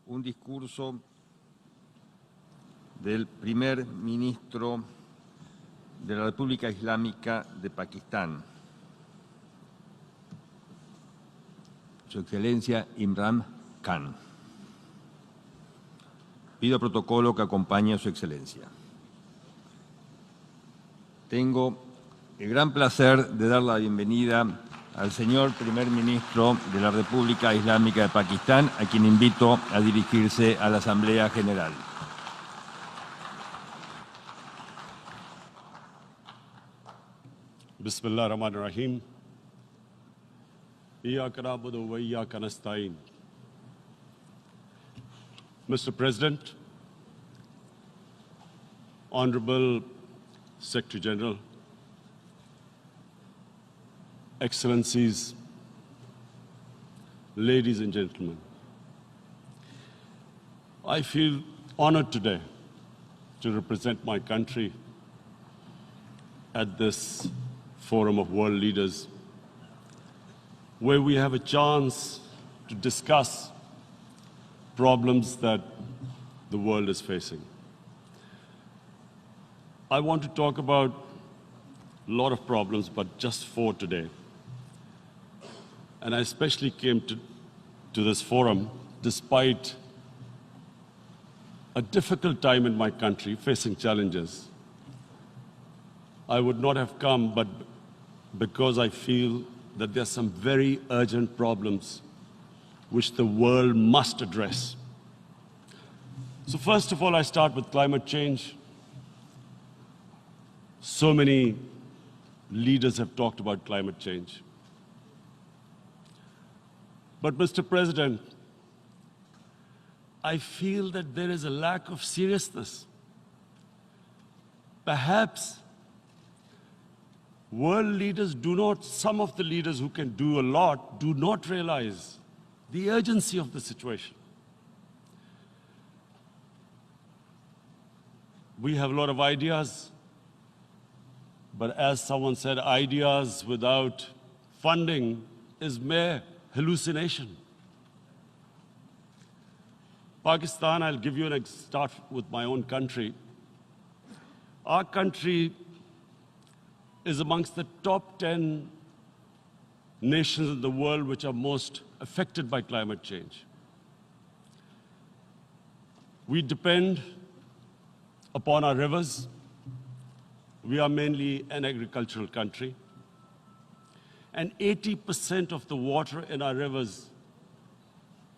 un discurso del primer ministro de la República Islámica de Pakistán, Su Excelencia Imran Khan. Pido protocolo que acompañe a Su Excelencia. Tengo el gran placer de dar la bienvenida al señor primer ministro de la República Islámica de Pakistán, a quien invito a dirigirse a la Asamblea General. Bismillah ar-Rahman ar-Rahim. Iyyaka na'budu wa iyyaka nasta'in. Mr. President, Honorable Secretary General, Excellencies, ladies and gentlemen, I feel honored today to represent my country at this Forum of World Leaders, where we have a chance to discuss problems that the world is facing. I want to talk about a lot of problems, but just 4 today. And I especially came to this forum despite a difficult time in my country, facing challenges. I would not have come, but because I feel that there are some very urgent problems which the world must address. So first of all, I start with climate change. So many leaders have talked about climate change. But Mr. President, I feel that there is a lack of seriousness. Perhaps world leaders some of the leaders who can do a lot, do not realize the urgency of the situation. We have a lot of ideas, but as someone said, ideas without funding is mere hallucination. Pakistan, I'll give you start with my own country. Our country is amongst the top 10 nations in the world which are most affected by climate change. We depend upon our rivers. We are mainly an agricultural country. And 80% of the water in our rivers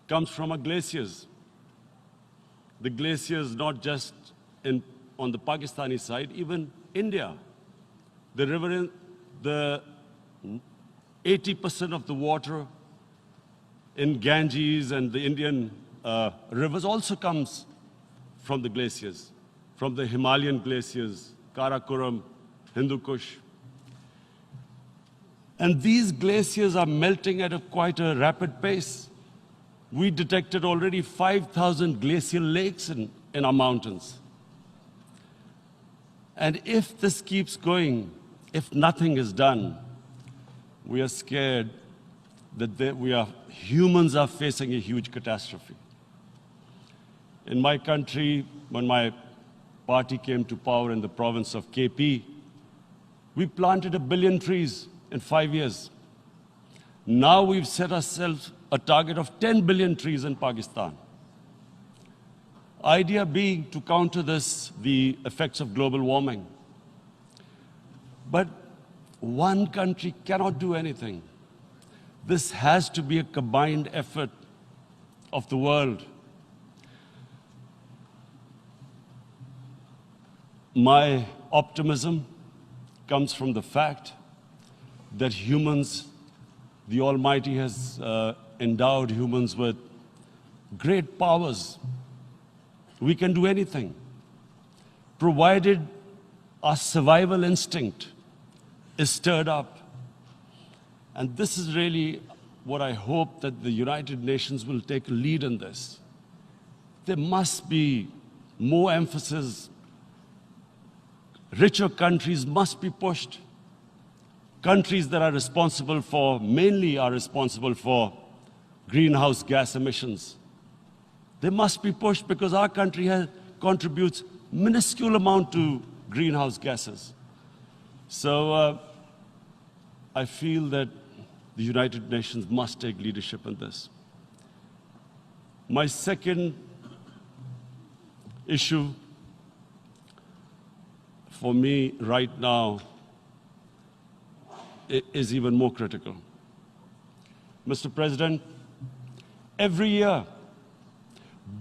comes from our glaciers. The glaciers not just on the Pakistani side, even India. The river, the 80% of the water in Ganges and the Indian rivers also comes from the glaciers, from the Himalayan glaciers, Karakoram, Hindu Kush. And these glaciers are melting at quite a rapid pace. We detected already 5,000 glacial lakes in our mountains. And if this keeps going, if nothing is done, we are scared that humans are facing a huge catastrophe. In my country, when my party came to power in the province of KP, we planted 1 billion trees in 5 years. Now we've set ourselves a target of 10 billion trees in Pakistan. Idea being to counter the effects of global warming. But one country cannot do anything. This has to be a combined effort of the world. My optimism comes from the fact that humans, the Almighty has endowed humans with great powers. We can do anything, provided our survival instinct is stirred up. And this is really what I hope that the United Nations will take a lead in this. There must be more emphasis. Richer countries must be pushed. Countries that are responsible for, mainly are responsible for greenhouse gas emissions. They must be pushed because our country contributes minuscule amount to greenhouse gases. So I feel that the United Nations must take leadership in this. My second issue for me right now is even more critical. Mr. President, every year,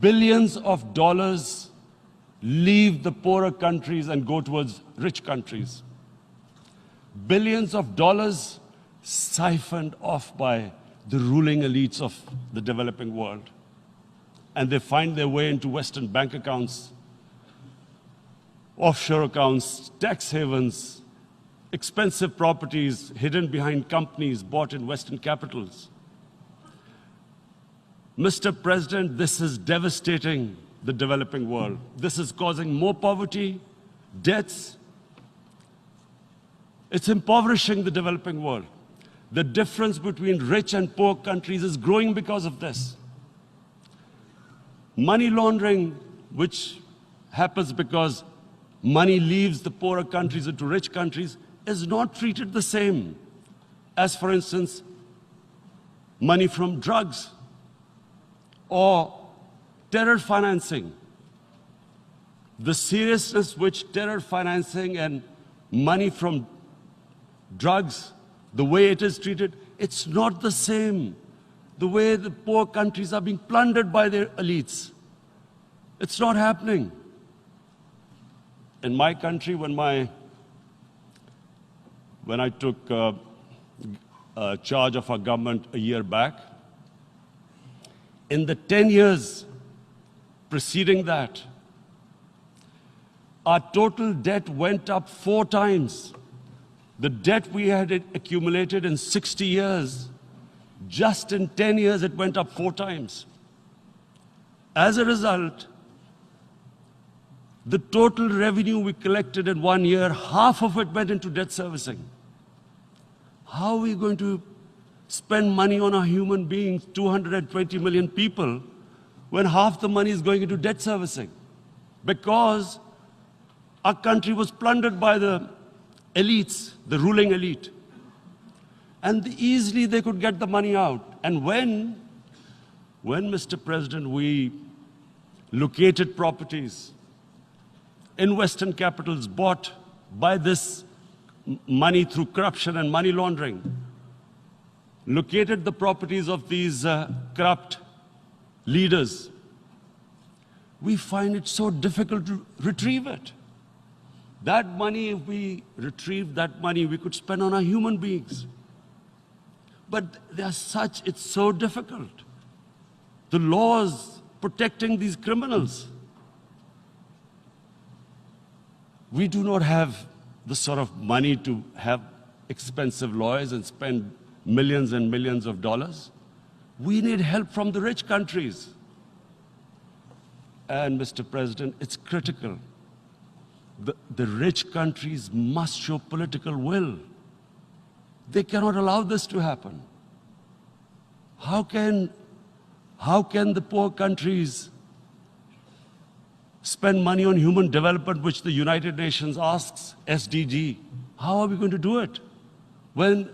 billions of dollars leave the poorer countries and go towards rich countries. Billions of dollars siphoned off by the ruling elites of the developing world. And they find their way into Western bank accounts, offshore accounts, tax havens, expensive properties hidden behind companies bought in Western capitals. Mr. President, this is devastating the developing world. This is causing more poverty, debts. It's impoverishing the developing world. The difference between rich and poor countries is growing because of this. Money laundering, which happens because money leaves the poorer countries into rich countries, is not treated the same as, for instance, money from drugs or terror financing. The seriousness which terror financing and money from drugs, the way it is treated, it's not the same. The way the poor countries are being plundered by their elites. It's not happening. In my country, when I took charge of our government a year back, in the 10 years preceding that, our total debt went up 4 times. The debt we had accumulated in 60 years, just in 10 years, it went up 4 times. As a result, the total revenue we collected in 1 year, half of it went into debt servicing. How are we going to spend money on our human beings, 220 million people, when half the money is going into debt servicing? Because our country was plundered by the elites, the ruling elite. And easily they could get the money out. And when, Mr. President, we located properties in Western capitals bought by this money through corruption and money laundering, located the properties of these corrupt leaders, we find it so difficult to retrieve it. That money, if we retrieved that money, we could spend on our human beings. But it's so difficult. The laws protecting these criminals. We do not have the sort of money to have expensive lawyers and spend millions and millions of dollars. We need help from the rich countries. And Mr. President, it's critical. The rich countries must show political will. They cannot allow this to happen. How can the poor countries spend money on human development, which the United Nations asks, SDG? How are we going to do it when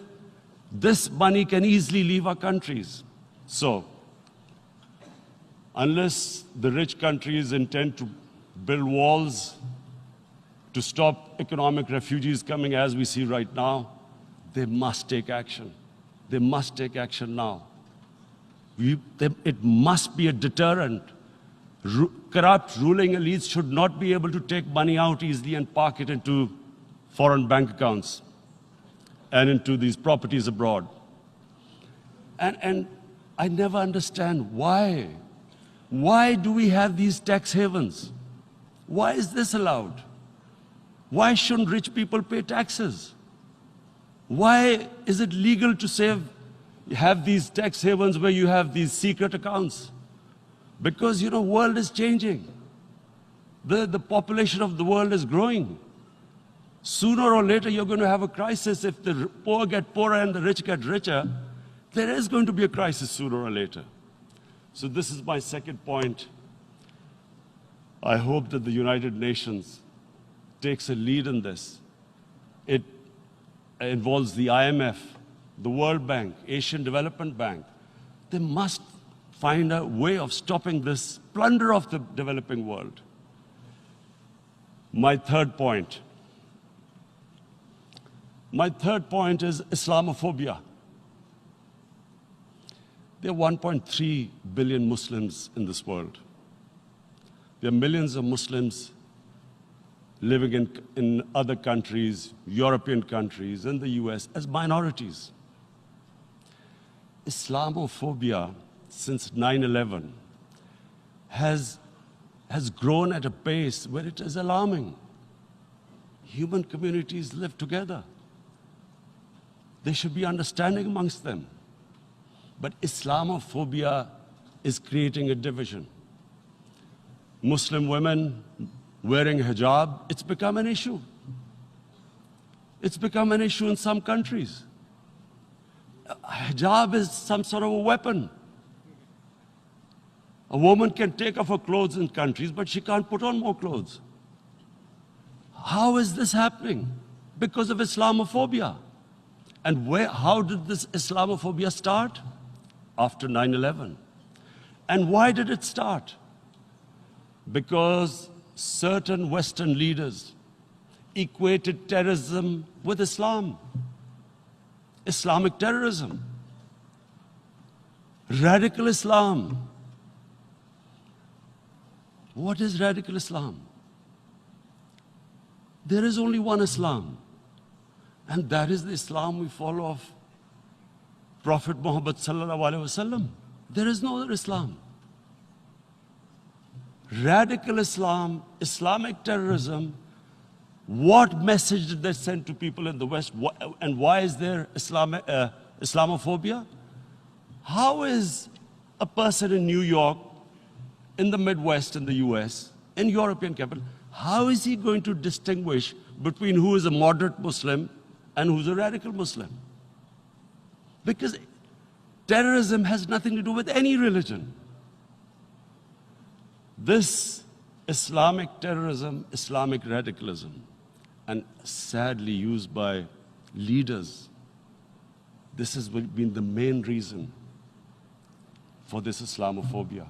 this money can easily leave our countries? So, unless the rich countries intend to build walls to stop economic refugees coming as we see right now, they must take action. They must take action now. It must be a deterrent. Corrupt ruling elites should not be able to take money out easily and park it into foreign bank accounts and into these properties abroad. And I never understand why. Why do we have these tax havens? Why is this allowed? Why shouldn't rich people pay taxes? Why is it legal to have these tax havens where you have these secret accounts? Because, the world is changing. The population of the world is growing. Sooner or later, you're going to have a crisis. If the poor get poorer and the rich get richer, there is going to be a crisis sooner or later. So this is my second point. I hope that the United Nations takes a lead in this. It involves the IMF, the World Bank, Asian Development Bank. They must find a way of stopping this plunder of the developing world. My third point is Islamophobia. There are 1.3 billion Muslims in this world. There are millions of Muslims living in other countries, European countries, in the US, as minorities. Islamophobia, since 9/11, has grown at a pace where it is alarming. Human communities live together. There should be understanding amongst them. But Islamophobia is creating a division. Muslim women wearing hijab, it's become an issue. It's become an issue in some countries. Hijab is some sort of a weapon. A woman can take off her clothes in countries, but she can't put on more clothes. How is this happening? Because of Islamophobia. And how did this Islamophobia start? After 9/11. And why did it start? Because certain Western leaders equated terrorism with Islam. Islamic terrorism. Radical Islam. What is radical Islam? There is only one Islam. And that is the Islam we follow of Prophet Muhammad sallallahu alaihi wasallam. There is no other Islam. Radical Islam, Islamic terrorism, what message did they send to people in the West? And why is there Islamophobia? How is a person in New York, in the Midwest, in the US, in European capital, how is he going to distinguish between who is a moderate Muslim and who's a radical Muslim? Because terrorism has nothing to do with any religion. This Islamic terrorism, Islamic radicalism, and sadly used by leaders, this has been the main reason for this Islamophobia.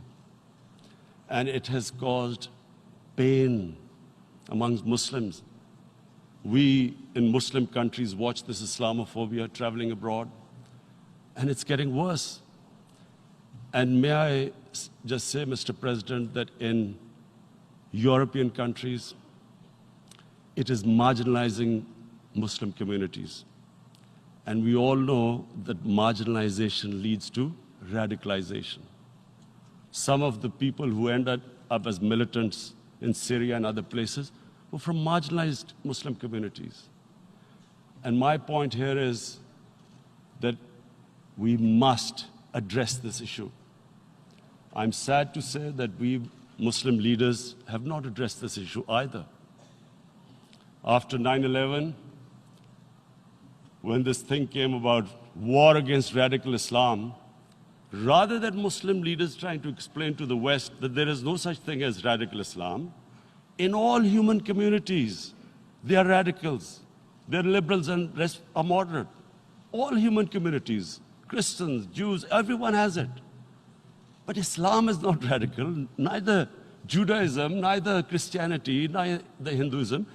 And it has caused pain amongst Muslims. We in Muslim countries watch this Islamophobia traveling abroad, and it's getting worse. And may I just say, Mr. President, that in European countries, it is marginalizing Muslim communities. And we all know that marginalization leads to radicalization. Some of the people who ended up as militants in Syria and other places were from marginalized Muslim communities. And my point here is that we must address this issue. I'm sad to say that we Muslim leaders have not addressed this issue either. After 9/11, when this thing came about war against radical Islam, rather than Muslim leaders trying to explain to the West that there is no such thing as radical Islam, in all human communities, they are radicals. They're liberals and rest are moderate. All human communities, Christians, Jews, everyone has it. But Islam is not radical, neither Judaism, neither Christianity, neither Hinduism.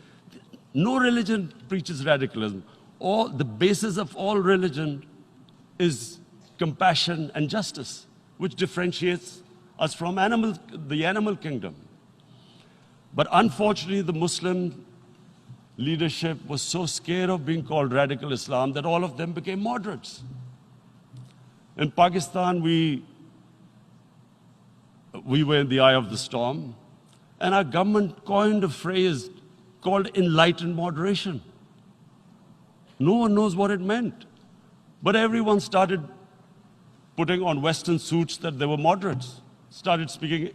No religion preaches radicalism. The basis of all religion is compassion and justice, which differentiates us from the animal kingdom. But unfortunately, the Muslim leadership was so scared of being called radical Islam that all of them became moderates. In Pakistan, we were in the eye of the storm, and our government coined a phrase called enlightened moderation. No one knows what it meant. But everyone started putting on Western suits that they were moderates, started speaking.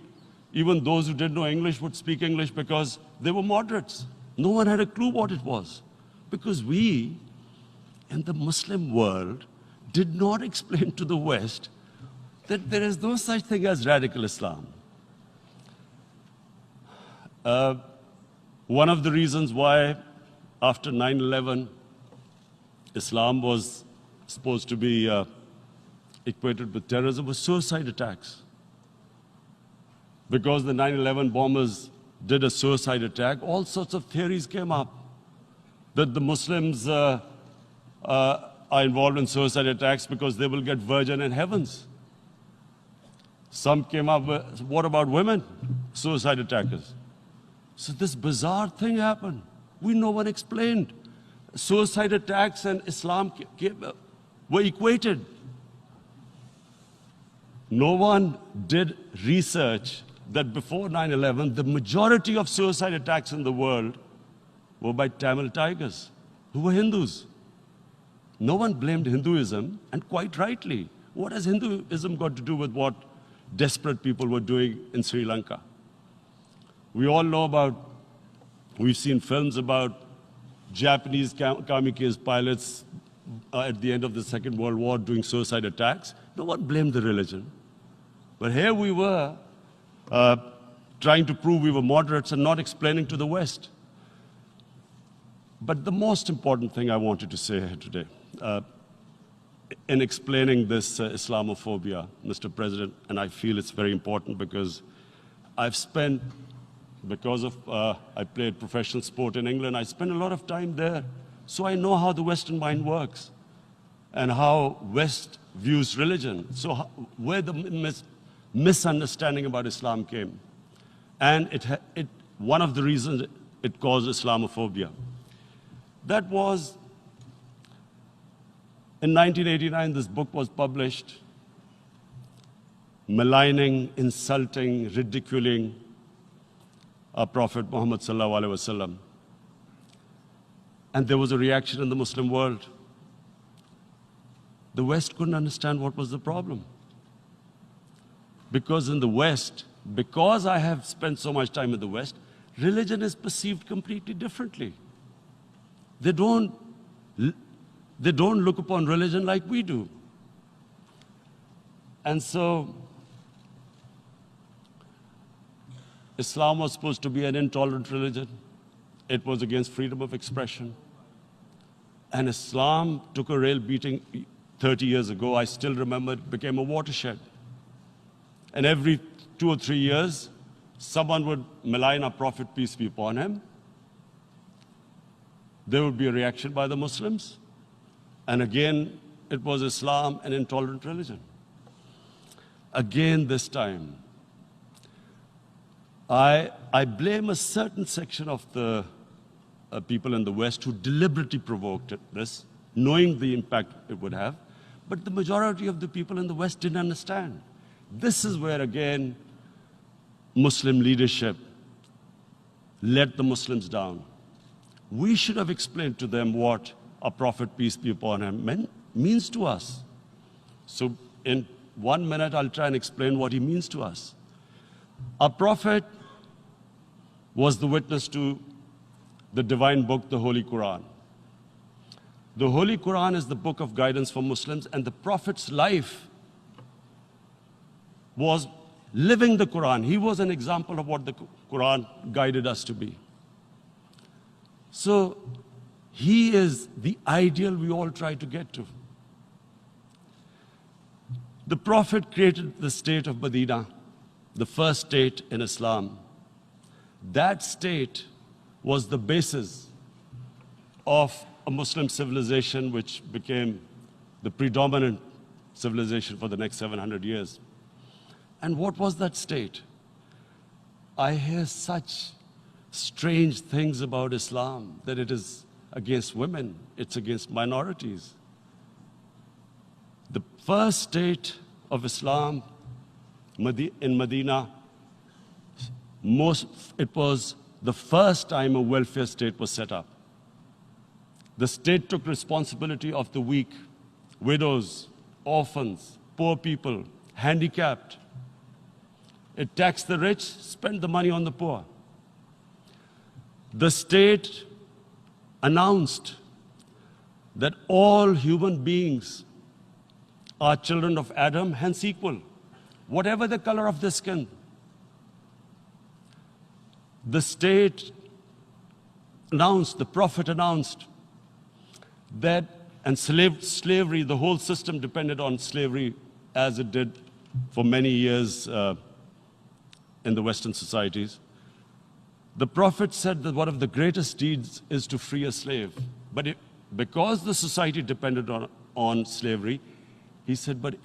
Even those who didn't know English would speak English because they were moderates. No one had a clue what it was. Because we, in the Muslim world, did not explain to the West that there is no such thing as radical Islam. One of the reasons why after 9/11, Islam was supposed to be equated with terrorism was suicide attacks. Because the 9/11 bombers did a suicide attack, all sorts of theories came up that the Muslims are involved in suicide attacks because they will get virgin in heavens. Some came up with, what about women, suicide attackers? So this bizarre thing happened. No one explained. Suicide attacks and Islam were equated. No one did research that before 9/11, the majority of suicide attacks in the world were by Tamil tigers, who were Hindus. No one blamed Hinduism, and quite rightly. What has Hinduism got to do with what desperate people were doing in Sri Lanka? We all know about, we've seen films about Japanese kamikaze pilots at the end of the Second World War doing suicide attacks. No one blamed the religion. But here we were trying to prove we were moderates and not explaining to the West. But the most important thing I wanted to say here today, in explaining this Islamophobia, Mr. President, and I feel it's very important because I've spent, because of, I played professional sport in England, I spent a lot of time there. So I know how the Western mind works and how West views religion. So where the misunderstanding about Islam came. And one of the reasons it caused Islamophobia. That was, in 1989, this book was published, maligning, insulting, ridiculing our Prophet Muhammad sallallahu alaihi wasallam. And there was a reaction in the Muslim world. The West couldn't understand what was the problem. Because in the West, because I have spent so much time in the West, religion is perceived completely differently. They don't look upon religion like we do. And so, Islam was supposed to be an intolerant religion. It was against freedom of expression. And Islam took a real beating 30 years ago. I still remember it became a watershed. And every 2 or 3 years, someone would malign our Prophet, peace be upon him. There would be a reaction by the Muslims. And again, it was Islam, an intolerant religion. Again, this time, I blame a certain section of the people in the West who deliberately provoked this, knowing the impact it would have. But the majority of the people in the West didn't understand. This is where, again, Muslim leadership let the Muslims down. We should have explained to them what our Prophet, peace be upon him, means to us. So in 1 minute, I'll try and explain what he means to us. Our Prophet was the witness to the divine book, the Holy Quran. The Holy Quran is the book of guidance for Muslims, and the Prophet's life was living the Quran. He was an example of what the Quran guided us to be. So he is the ideal we all try to get to. The Prophet created the state of Medina, the first state in Islam. That state was the basis of a Muslim civilization which became the predominant civilization for the next 700 years. And what was that state? I hear such strange things about Islam, that it is against women, it's against minorities. The first state of Islam in Medina, it was the first time a welfare state was set up. The state took responsibility of the weak, widows, orphans, poor people, handicapped. It taxed the rich, spent the money on the poor. The state announced that all human beings are children of Adam, hence equal, whatever the color of their skin. the state announced, the Prophet announced that, and slavery, the whole system depended on slavery as it did for many years in the Western societies. The Prophet said that one of the greatest deeds is to free a slave. But because the society depended on slavery, he said, but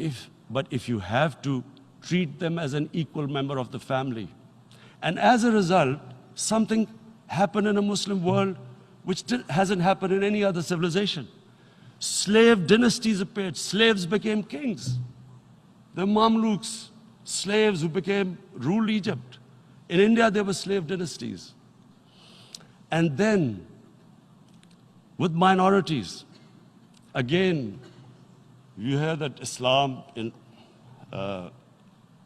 if you have to treat them as an equal member of the family. And as a result, something happened in a Muslim world which hasn't happened in any other civilization. Slave dynasties appeared. Slaves became kings. The Mamluks, slaves who ruled Egypt. In India, there were slave dynasties. And then, with minorities, again, you hear that Islam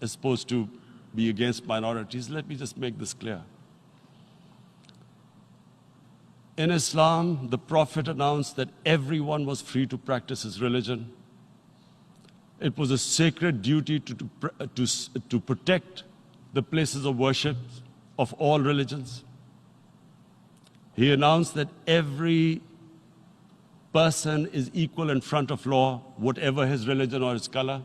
is supposed to be against minorities. Let me just make this clear. In Islam, the Prophet announced that everyone was free to practice his religion. It was a sacred duty to protect the places of worship of all religions. He announced that every person is equal in front of law, whatever his religion or his color.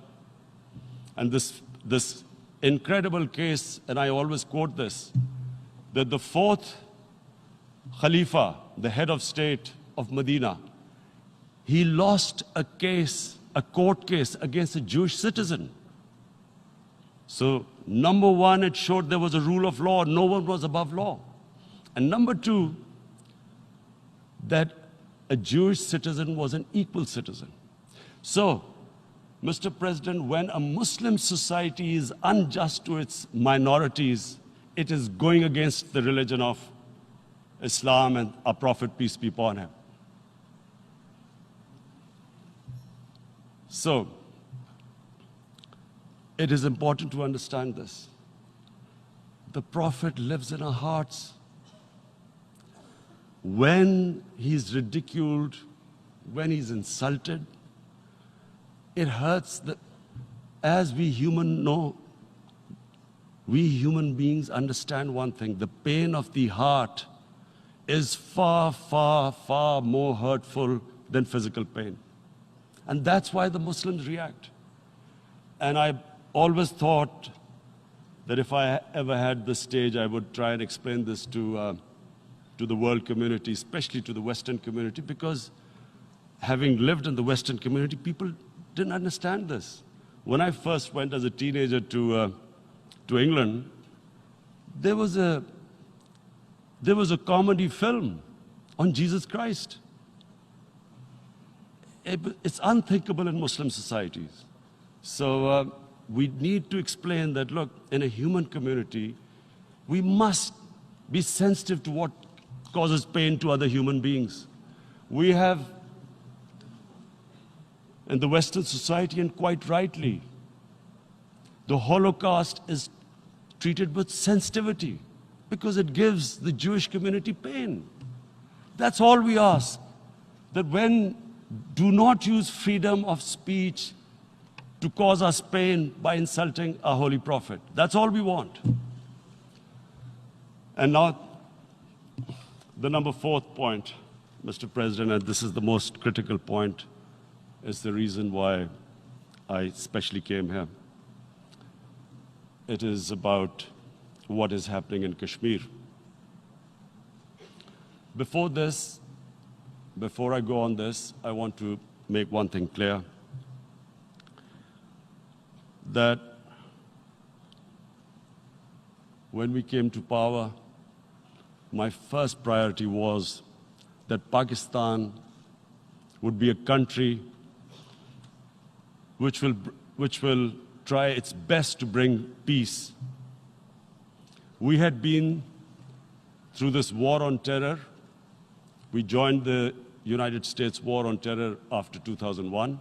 And this incredible case, and I always quote this, that the fourth Khalifa, the head of state of Medina, he lost a court case against a Jewish citizen. So, number one, it showed there was a rule of law, no one was above law. And number two, that a Jewish citizen was an equal citizen. So, Mr. President, when a Muslim society is unjust to its minorities, it is going against the religion of Islam and our Prophet, peace be upon him. So, it is important to understand this. The Prophet lives in our hearts. When he's ridiculed, when he's insulted, it hurts. As we human beings understand one thing, the pain of the heart is far, far, far more hurtful than physical pain. And that's why the Muslims react. And I always thought that if I ever had this stage, I would try and explain this to the world community, especially to the Western community, because having lived in the Western community, people didn't understand this. When I first went as a teenager to England, there was a comedy film on Jesus Christ. It's unthinkable in Muslim societies. So we need to explain that, look, in a human community, we must be sensitive to what causes pain to other human beings. We have, in the Western society, and quite rightly, the Holocaust is treated with sensitivity because it gives the Jewish community pain. That's all we ask, that do not use freedom of speech to cause us pain by insulting our Holy Prophet. That's all we want. And now, the number fourth point, Mr. President, and this is the most critical point, is the reason why I especially came here. It is about what is happening in Kashmir. Before I go on this, I want to make one thing clear, that when we came to power, my first priority was that Pakistan would be a country which will try its best to bring peace. We had been through this war on terror. We joined the United States war on terror after 2001.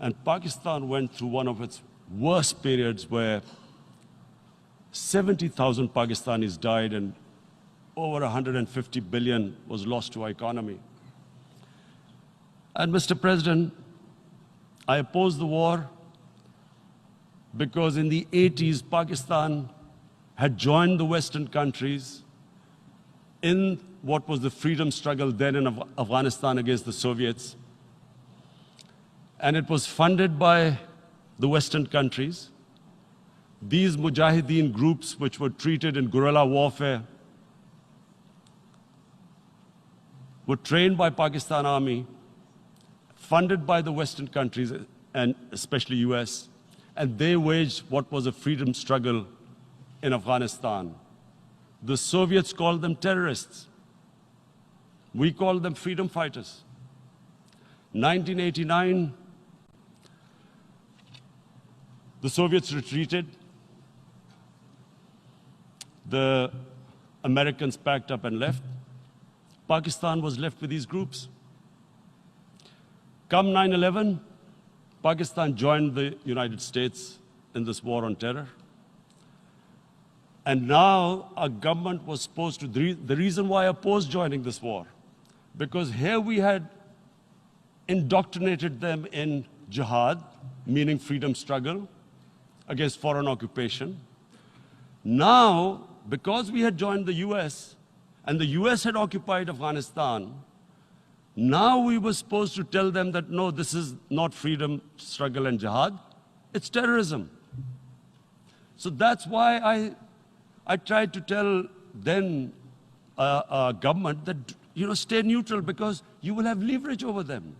And Pakistan went through one of its worst periods where 70,000 Pakistanis died and over 150 billion was lost to our economy. And Mr. President, I opposed the war because in the 80s, Pakistan had joined the Western countries in what was the freedom struggle then in Afghanistan against the Soviets. And it was funded by the Western countries. These Mujahideen groups, which were treated in guerrilla warfare, were trained by Pakistan Army, funded by the Western countries, and especially US, and they waged what was a freedom struggle in Afghanistan. The Soviets called them terrorists. We called them freedom fighters. 1989, the Soviets retreated. The Americans packed up and left. Pakistan was left with these groups. Come 9/11, Pakistan joined the United States in this war on terror. And now our government was supposed to, the reason why I opposed joining this war, because here we had indoctrinated them in jihad, meaning freedom struggle against foreign occupation. Now, because we had joined the US, and the US had occupied Afghanistan, now we were supposed to tell them that, no, this is not freedom struggle and jihad, it's terrorism. So that's why I tried to tell then government that, stay neutral, because you will have leverage over them.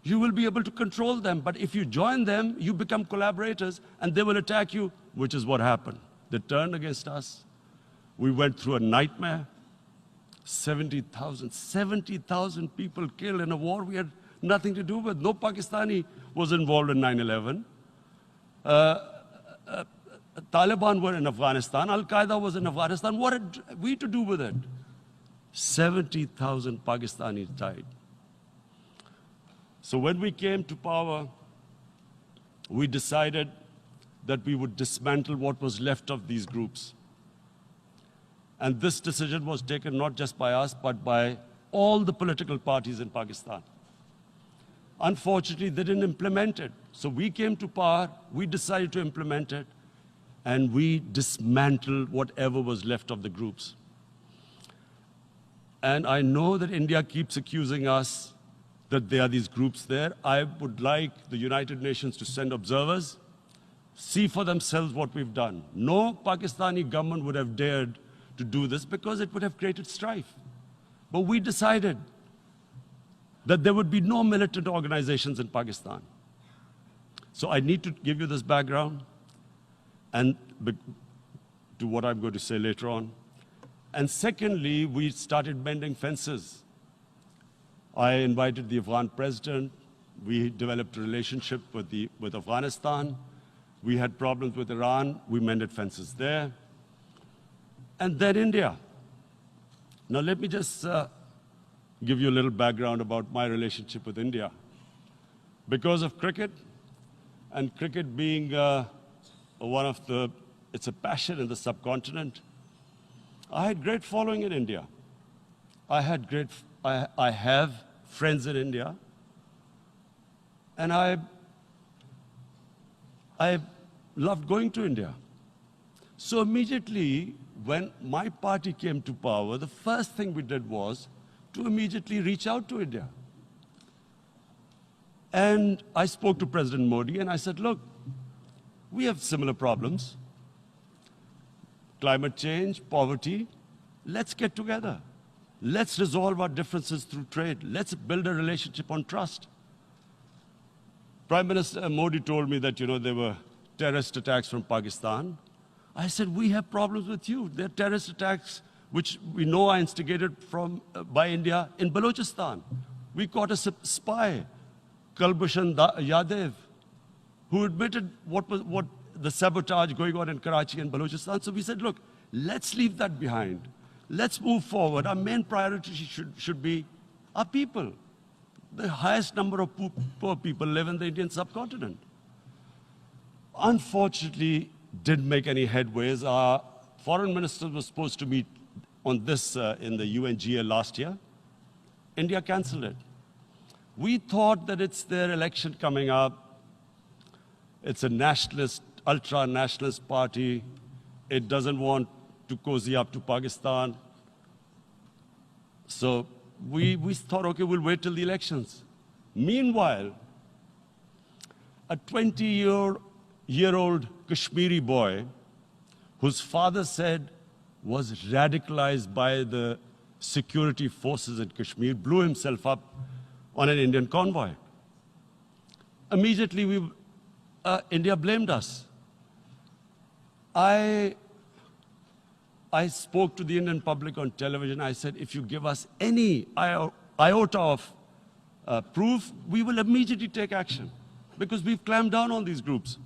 You will be able to control them. But if you join them, you become collaborators, and they will attack you, which is what happened. They turned against us. We went through a nightmare. 70,000 people killed in a war we had nothing to do with. No Pakistani was involved in 9/11. Taliban were in Afghanistan. Al-Qaeda was in Afghanistan. What had we to do with it? 70,000 Pakistanis died. So when we came to power, we decided that we would dismantle what was left of these groups. And this decision was taken not just by us, but by all the political parties in Pakistan. Unfortunately, they didn't implement it. So we came to power, we decided to implement it, and we dismantled whatever was left of the groups. And I know that India keeps accusing us that there are these groups there. I would like the United Nations to send observers, see for themselves what we've done. No Pakistani government would have dared to do this because it would have created strife. But we decided that there would be no militant organizations in Pakistan. So I need to give you this background and to what I'm going to say later on. And secondly, we started mending fences. I invited the Afghan president. We developed a relationship with Afghanistan. We had problems with Iran. We mended fences there. And then India. Now let me just give you a little background about my relationship with India. Because of cricket, and cricket being it's a passion in the subcontinent, I had great following in India. I have friends in India, and I loved going to India. So immediately, when my party came to power, the first thing we did was to immediately reach out to India. And I spoke to President Modi, and I said, look, we have similar problems. Climate change, poverty, let's get together. Let's resolve our differences through trade. Let's build a relationship on trust. Prime Minister Modi told me that, there were terrorist attacks from Pakistan. I said, we have problems with you. There are terrorist attacks which we know are instigated by India in Balochistan. We caught a spy, Kulbhushan Yadav, who admitted what the sabotage going on in Karachi and Balochistan. So we said, look, let's leave that behind. Let's move forward. Our main priority should be our people. The highest number of poor people live in the Indian subcontinent. Unfortunately, didn't make any headways. Our foreign ministers were supposed to meet on this in the UNGA last year. India canceled it. We thought that it's their election coming up. It's a nationalist, ultra-nationalist party. it doesn't want to cozy up to Pakistan. So we thought, okay, we'll wait till the elections. Meanwhile, a 20-year-old Kashmiri boy, whose father said was radicalized by the security forces in Kashmir, blew himself up on an Indian convoy. Immediately, India blamed us. I spoke to the Indian public on television. I said, if you give us any iota of proof, we will immediately take action, because we've clamped down on these groups.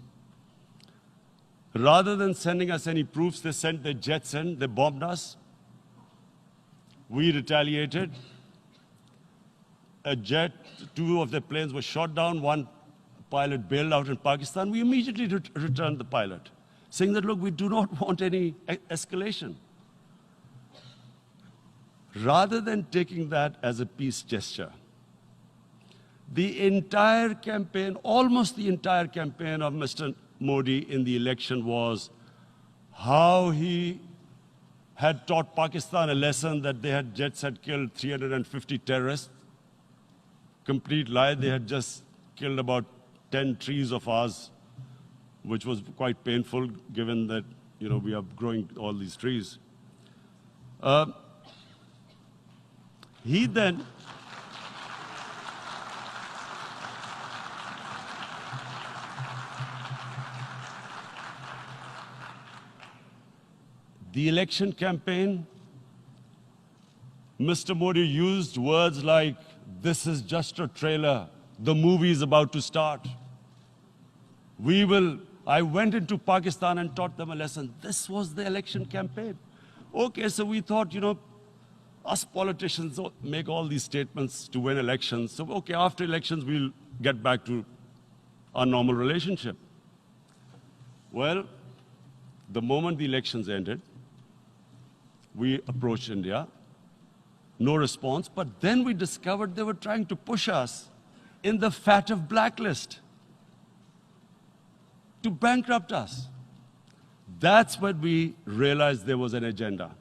Rather than sending us any proofs, they sent their jets in, they bombed us. We retaliated. A jet, 2 of their planes were shot down, 1 pilot bailed out in Pakistan. We immediately returned the pilot, saying that, look, we do not want any escalation. Rather than taking that as a peace gesture, the entire campaign, almost the entire campaign of Mr. Modi in the election was how he had taught Pakistan a lesson that jets had killed 350 terrorists. Complete lie. They had just killed about 10 trees of ours, which was quite painful given that, we are growing all these trees. He then the election campaign, Mr. Modi used words like, this is just a trailer, the movie is about to start. I went into Pakistan and taught them a lesson. This was the election campaign. Okay, so we thought, us politicians make all these statements to win elections. So, okay, after elections, we'll get back to our normal relationship. Well, the moment the elections ended, we approached India, no response, but then we discovered they were trying to push us in the FATF blacklist to bankrupt us. That's when we realized there was an agenda.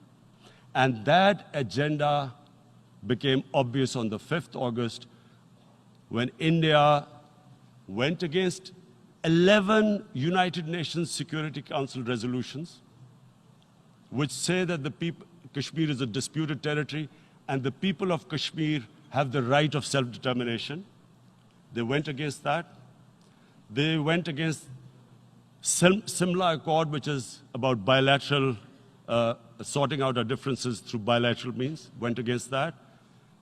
And that agenda became obvious on the 5th August when India went against 11 United Nations Security Council resolutions, which say that Kashmir is a disputed territory and the people of Kashmir have the right of self-determination. They went against that. They went against Simla Accord, which is about bilateral, sorting out our differences through bilateral means, went against that.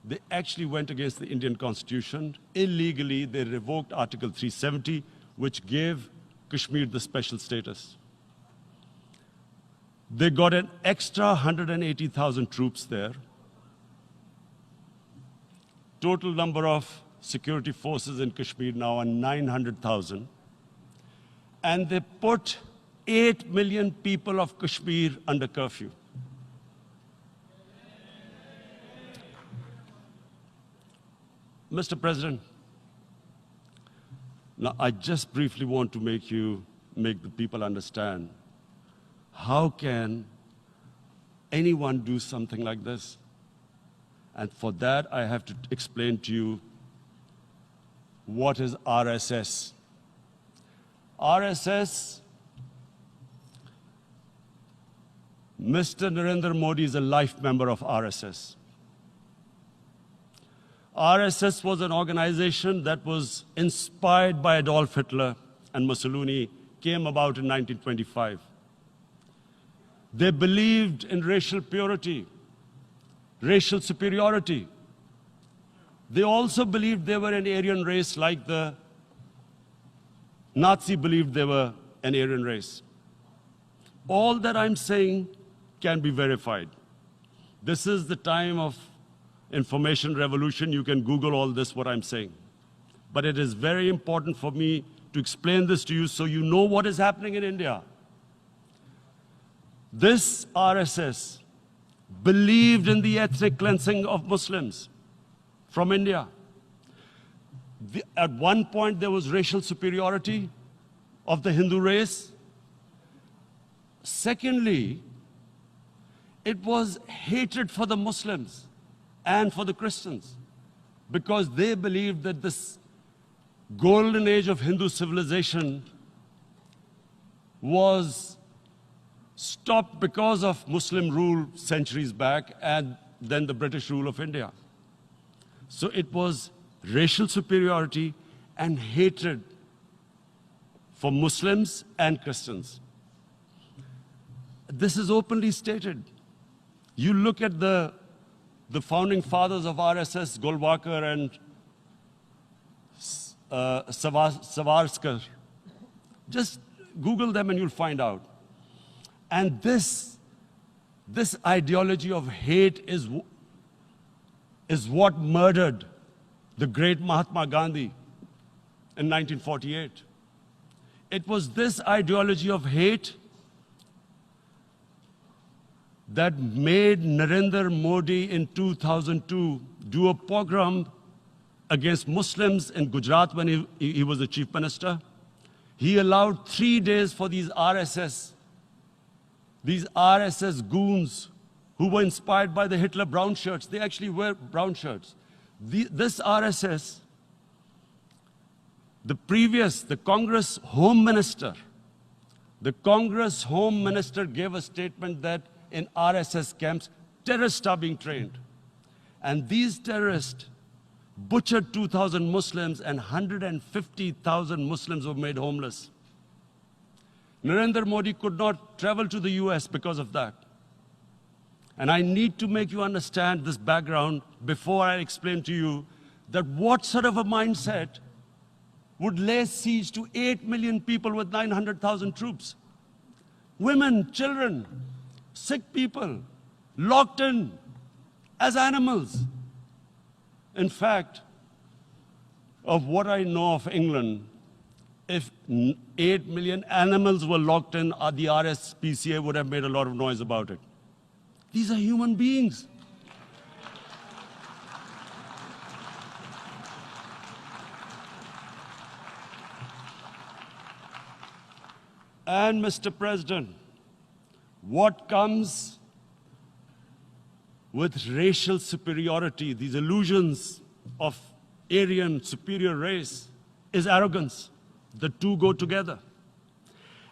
They actually went against the Indian Constitution. Illegally, they revoked Article 370, which gave Kashmir the special status. They got an extra 180,000 troops there. Total number of security forces in Kashmir now are 900,000. And they put 8 million people of Kashmir under curfew. Mr. President, now I just briefly want to make the people understand, how can anyone do something like this? And for that, I have to explain to you what is RSS. RSS, Mr. Narendra Modi is a life member of RSS. RSS was an organization that was inspired by Adolf Hitler and Mussolini, came about in 1925. They believed in racial purity, racial superiority. They also believed they were an Aryan race like the Nazi believed they were an Aryan race. All that I'm saying can be verified. This is the time of information revolution. You can Google all this, what I'm saying. But it is very important for me to explain this to you so you know what is happening in India. This RSS believed in the ethnic cleansing of Muslims from India. At one point, there was racial superiority of the Hindu race. Secondly, it was hatred for the Muslims and for the Christians, because they believed that this golden age of Hindu civilization was stopped because of Muslim rule centuries back and then the British rule of India. So it was racial superiority and hatred for Muslims and Christians. This is openly stated. You look at the founding fathers of RSS, Golwalkar and Savarkar. Just Google them and you'll find out. And this ideology of hate is what murdered the great Mahatma Gandhi in 1948. It was this ideology of hate that made Narendra Modi in 2002 do a pogrom against Muslims in Gujarat when he was the chief minister. He allowed 3 days for these RSS goons who were inspired by the Hitler brown shirts. They actually wear brown shirts. This RSS, the Congress Home Minister gave a statement that in RSS camps, terrorists are being trained. And these terrorists butchered 2,000 Muslims and 150,000 Muslims were made homeless. Narendra Modi could not travel to the US because of that. And I need to make you understand this background before I explain to you that what sort of a mindset would lay siege to 8 million people with 900,000 troops. Women, children, sick people, locked in as animals. In fact, of what I know of England, if 8 million animals were locked in, the RSPCA would have made a lot of noise about it. These are human beings. And Mr. President, what comes with racial superiority, these illusions of Aryan superior race, is arrogance. The two go together.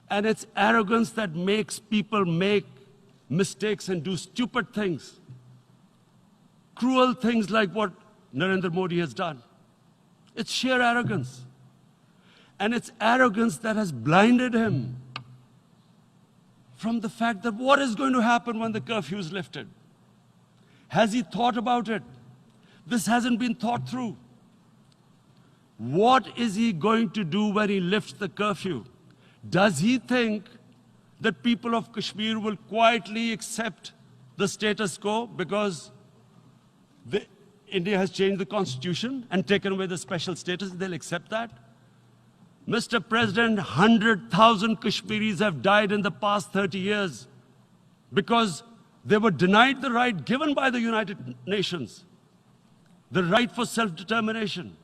And it's arrogance that makes people make mistakes and do stupid things. Cruel things like what Narendra Modi has done. It's sheer arrogance. And it's arrogance that has blinded him from the fact that what is going to happen when the curfew is lifted? Has he thought about it? This hasn't been thought through. What is he going to do when he lifts the curfew? Does he think that people of Kashmir will quietly accept the status quo because India has changed the constitution and taken away the special status? They'll accept that? Mr. President, 100,000 Kashmiris have died in the past 30 years because they were denied the right given by the United Nations, the right for self-determination.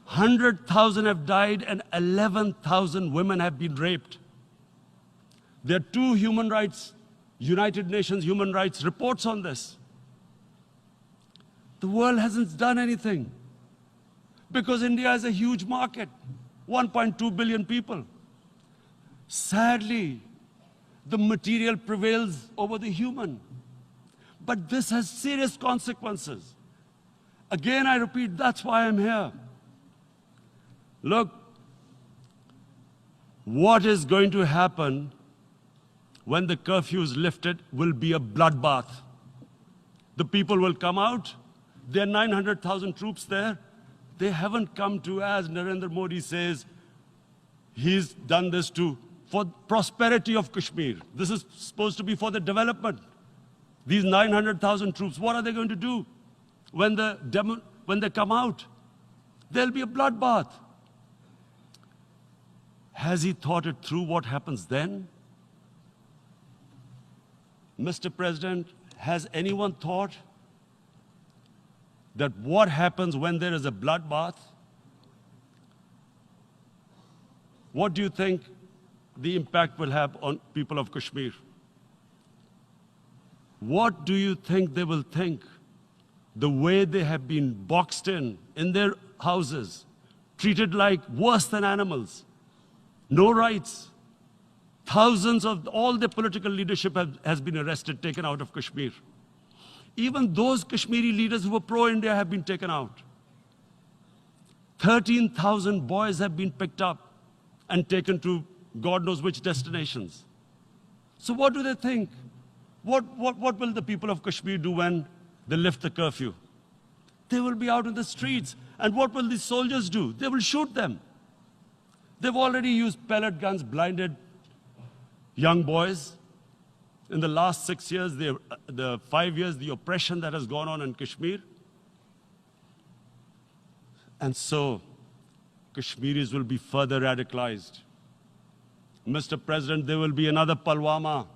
100,000 have died and 11,000 women have been raped. There are 2 United Nations human rights reports on this. The world hasn't done anything because India is a huge market, 1.2 billion people. Sadly, the material prevails over the human. But this has serious consequences. Again, I repeat, that's why I'm here. Look, what is going to happen when the curfew is lifted will be a bloodbath. The people will come out. There are 900,000 troops there. They haven't come to, as Narendra Modi says, he's done this for prosperity of Kashmir. This is supposed to be for the development. These 900,000 troops, what are they going to do when they come out? There'll be a bloodbath. Has he thought it through what happens then? Mr. President, has anyone thought that what happens when there is a bloodbath? What do you think the impact will have on people of Kashmir. What do you think they will think? The way they have been boxed in their houses, treated like worse than animals, no rights. Thousands of all the political leadership has been arrested, taken out of Kashmir. Even those Kashmiri leaders who were pro-India have been taken out. 13,000 boys have been picked up and taken to God knows which destinations. So what do they think? What will the people of Kashmir do when they lift the curfew? They will be out in the streets. And what will these soldiers do? They will shoot them. They've already used pellet guns, blinded young boys. In the last 6 years, the 5 years, the oppression that has gone on in Kashmir. And so, Kashmiris will be further radicalized. Mr. President, there will be another Pulwama.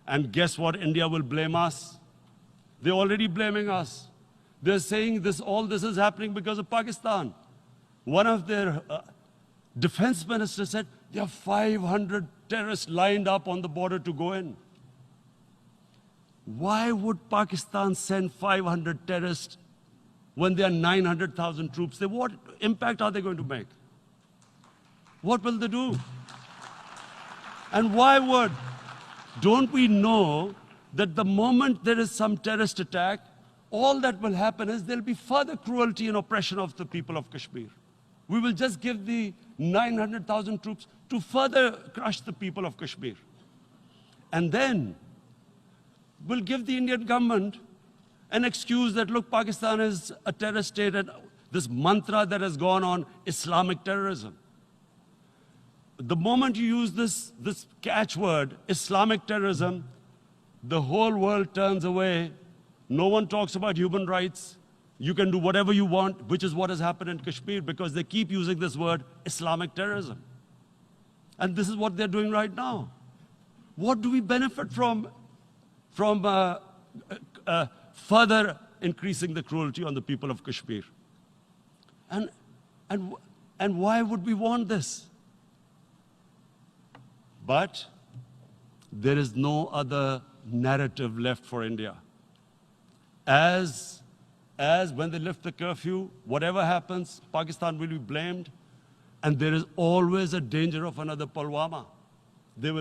And guess what? India will blame us. They're already blaming us. They're saying all this is happening because of Pakistan. One of their defense ministers said, there are 500 terrorists lined up on the border to go in. Why would Pakistan send 500 terrorists when there are 900,000 troops? What impact are they going to make? What will they do? And why would? Don't we know that the moment there is some terrorist attack, all that will happen is there'll be further cruelty and oppression of the people of Kashmir. We will just give the 900,000 troops to further crush the people of Kashmir. And then we'll give the Indian government an excuse that, look, Pakistan is a terrorist state, and this mantra that has gone on, Islamic terrorism. The moment you use this catchword, Islamic terrorism, the whole world turns away. No one talks about human rights. You can do whatever you want, which is what has happened in Kashmir, because they keep using this word, Islamic terrorism. And this is what they're doing right now. What do we benefit from further increasing the cruelty on the people of Kashmir? And why would we want this? But there is no other narrative left for India. As when they lift the curfew, whatever happens, Pakistan will be blamed, and there is always a danger of another Pulwama. They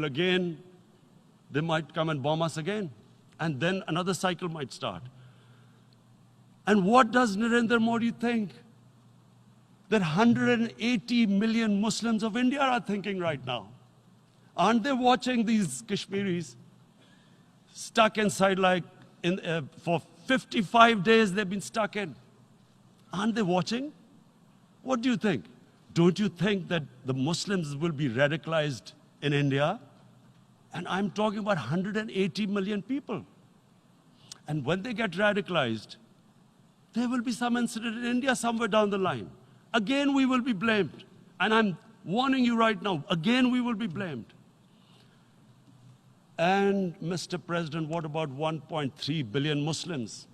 might come and bomb us again, and then another cycle might start. And what does Narendra Modi think? That 180 million Muslims of India are thinking right now. Aren't they watching these Kashmiris stuck inside for 55 days they've been stuck in? Aren't they watching? What do you think? Don't you think that the Muslims will be radicalized in India? And I'm talking about 180 million people. And when they get radicalized, there will be some incident in India somewhere down the line. Again, we will be blamed. And I'm warning you right now, again, we will be blamed. And Mr. President, what about 1.3 billion Muslims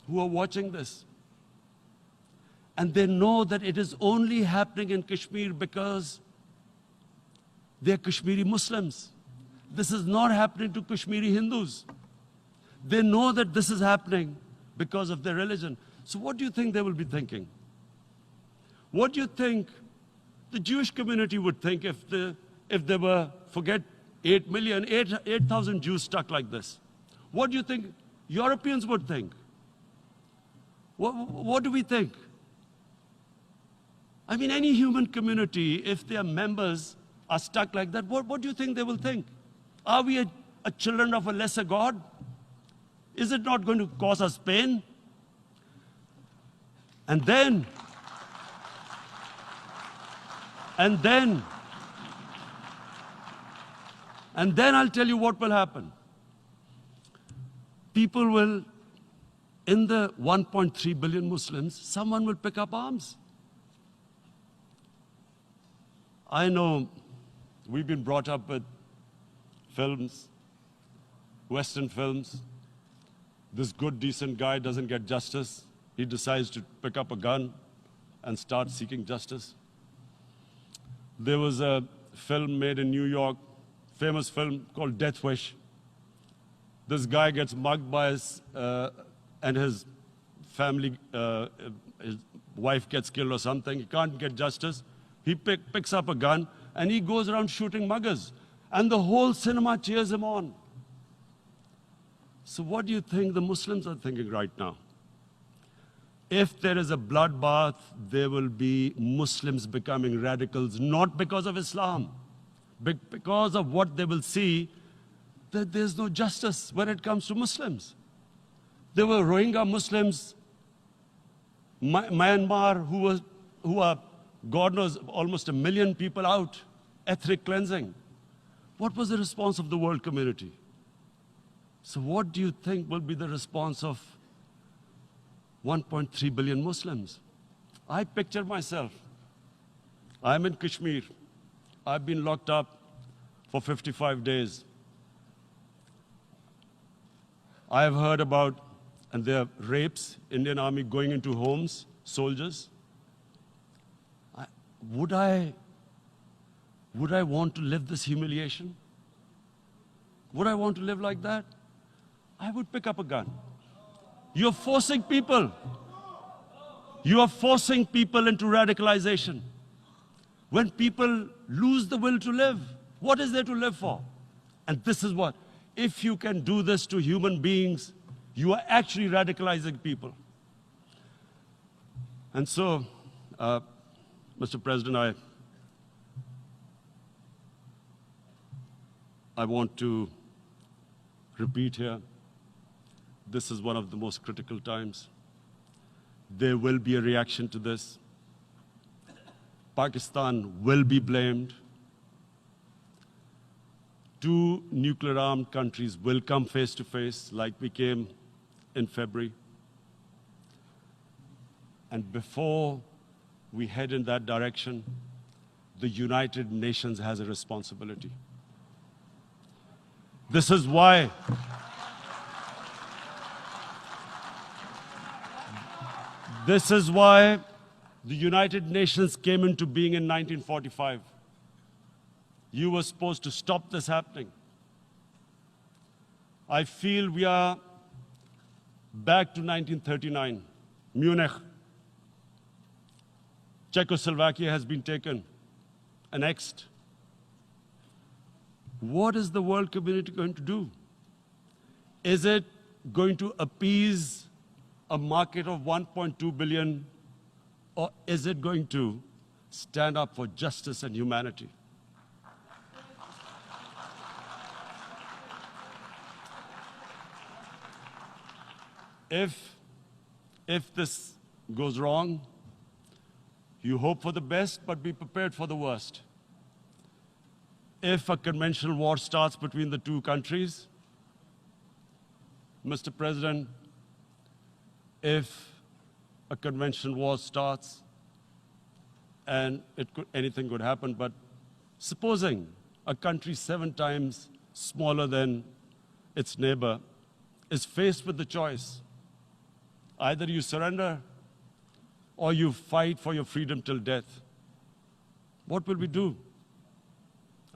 who are watching this? And they know that it is only happening in Kashmir because they're Kashmiri Muslims. This is not happening to Kashmiri Hindus. They know that this is happening because of their religion. So what do you think they will be thinking? What do you think the Jewish community would think if there were, forget 8,000 Jews stuck like this? What do you think Europeans would think? What do we think? I mean, any human community, if their members are stuck like that, what do you think they will think? Are we a children of a lesser God? Is it not going to cause us pain? And then I'll tell you what will happen. People will, in the 1.3 billion Muslims, someone will pick up arms. I know we've been brought up with films, Western films. This good, decent guy doesn't get justice. He decides to pick up a gun and start seeking justice. There was a film made in New York, famous film called Death Wish. This guy gets mugged by and his family, his wife gets killed or something. He can't get justice. He picks up a gun and he goes around shooting muggers. And the whole cinema cheers him on. So what do you think the Muslims are thinking right now? If there is a bloodbath, there will be Muslims becoming radicals, not because of Islam, but because of what they will see, that there's no justice when it comes to Muslims. There were Rohingya Muslims, Myanmar, who are, God knows, almost 1 million people out, ethnic cleansing. What was the response of the world community? So what do you think will be the response of 1.3 billion Muslims? I picture myself. I'm in Kashmir. I've been locked up for 55 days. I have heard about, and there are rapes, Indian Army going into homes, soldiers. Would I want to live this humiliation? Would I want to live like that? I would pick up a gun. You're forcing people. You are forcing people into radicalization. When people lose the will to live, what is there to live for? And this is what, if you can do this to human beings, you are actually radicalizing people. And so, Mr. President, I want to repeat here, this is one of the most critical times. There will be a reaction to this. Pakistan will be blamed. 2 nuclear-armed countries will come face to face like we came in February. And before we head in that direction, the United Nations has a responsibility. This is why the United Nations came into being in 1945. You were supposed to stop this happening. I feel we are back to 1939, Munich. Czechoslovakia has been taken, annexed. What is the world community going to do? Is it going to appease a market of 1.2 billion, or is it going to stand up for justice and humanity? If this goes wrong, you hope for the best, but be prepared for the worst. If a conventional war starts between the 2 countries, Mr. President, if a conventional war starts, and anything could happen, but supposing a country 7 times smaller than its neighbor is faced with the choice, either you surrender or you fight for your freedom till death, what will we do?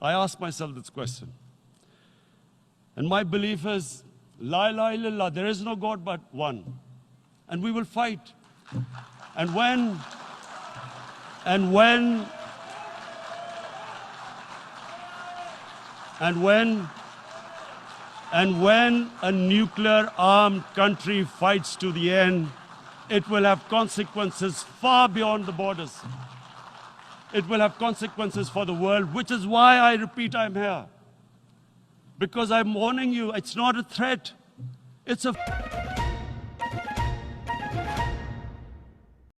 I ask myself this question. And my belief is, La ilaha illallah, there is no God but one. And we will fight. And when a nuclear-armed country fights to the end, it will have consequences far beyond the borders. It will have consequences for the world, which is why I repeat I'm here. Because I'm warning you, it's not a threat, it's a